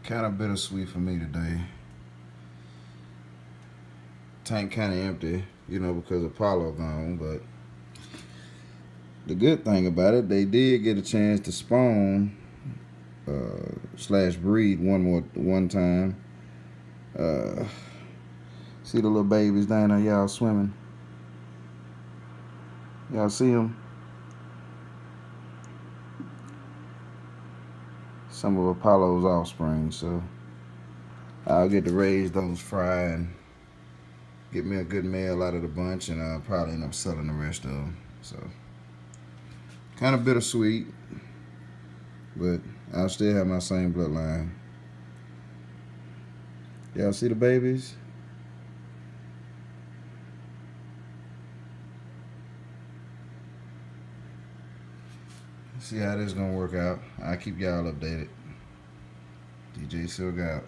Kind of bittersweet for me today. Tank kind of empty, you know, because Apollo gone. But the good thing about it, they did get a chance to spawn slash breed one time. See the little babies down there, y'all swimming. Y'all see them? Some of Apollo's offspring, so I'll get to raise those, fry, and get me a good male out of the bunch, and I'll probably end up selling the rest of them. So kind of bittersweet, but I'll still have my same bloodline. Y'all see the babies? See how this is gonna work out. I'll keep y'all updated. DJ Silk out.